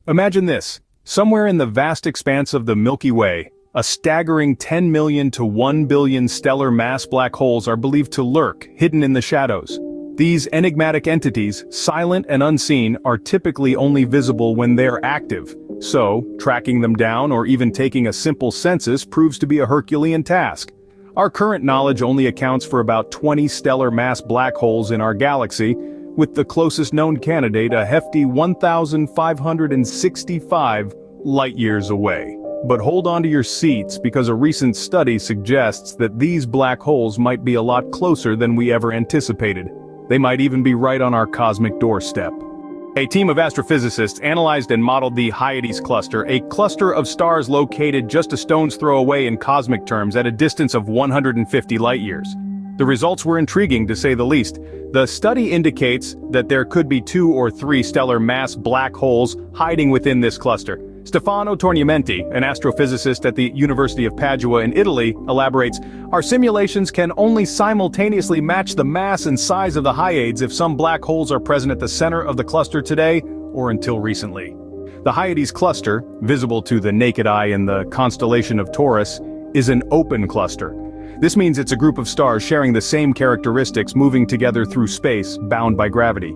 Imagine this. Somewhere in the vast expanse of the Milky Way, a staggering 10 million to 1 billion stellar mass black holes are believed to lurk, hidden in the shadows. These enigmatic entities, silent and unseen, are typically only visible when they're active. So, tracking them down or even taking a simple census proves to be a Herculean task. Our current knowledge only accounts for about 20 stellar mass black holes in our galaxy, with the closest known candidate a hefty 1,565 light-years away. But hold on to your seats because a recent study suggests that these black holes might be a lot closer than we ever anticipated. They might even be right on our cosmic doorstep. A team of astrophysicists analyzed and modeled the Hyades cluster, a cluster of stars located just a stone's throw away in cosmic terms at a distance of 150 light-years. The results were intriguing to say the least. The study indicates that there could be 2 or 3 stellar mass black holes hiding within this cluster. Stefano Torniamenti, an astrophysicist at the University of Padua in Italy, elaborates, "Our simulations can only simultaneously match the mass and size of the Hyades if some black holes are present at the center of the cluster today or until recently." The Hyades cluster, visible to the naked eye in the constellation of Taurus, is an open cluster. This means it's a group of stars sharing the same characteristics moving together through space, bound by gravity.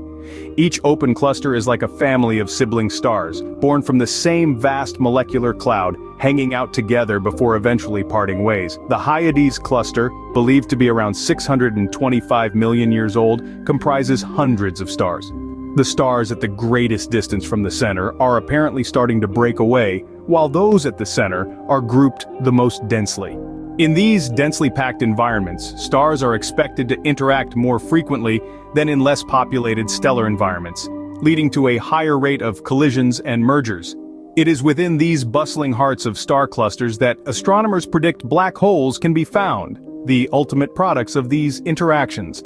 Each open cluster is like a family of sibling stars, born from the same vast molecular cloud, hanging out together before eventually parting ways. The Hyades cluster, believed to be around 625 million years old, comprises hundreds of stars. The stars at the greatest distance from the center are apparently starting to break away, while those at the center are grouped the most densely. In these densely packed environments, stars are expected to interact more frequently than in less populated stellar environments, leading to a higher rate of collisions and mergers. It is within these bustling hearts of star clusters that astronomers predict black holes can be found, the ultimate products of these interactions.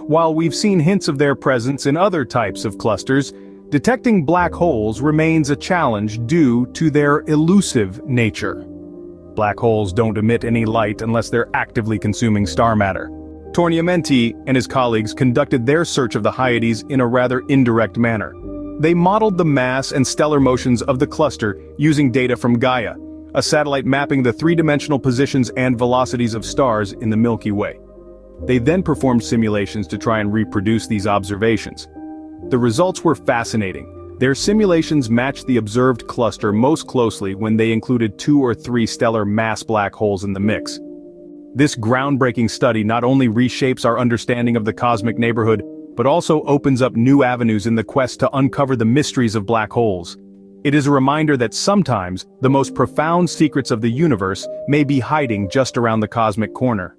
While we've seen hints of their presence in other types of clusters, detecting black holes remains a challenge due to their elusive nature. Black holes don't emit any light unless they're actively consuming star matter. Torniamenti and his colleagues conducted their search of the Hyades in a rather indirect manner. They modeled the mass and stellar motions of the cluster using data from Gaia, a satellite mapping the three-dimensional positions and velocities of stars in the Milky Way. They then performed simulations to try and reproduce these observations. The results were fascinating. Their simulations matched the observed cluster most closely when they included 2 or 3 stellar mass black holes in the mix. This groundbreaking study not only reshapes our understanding of the cosmic neighborhood, but also opens up new avenues in the quest to uncover the mysteries of black holes. It is a reminder that sometimes the most profound secrets of the universe may be hiding just around the cosmic corner.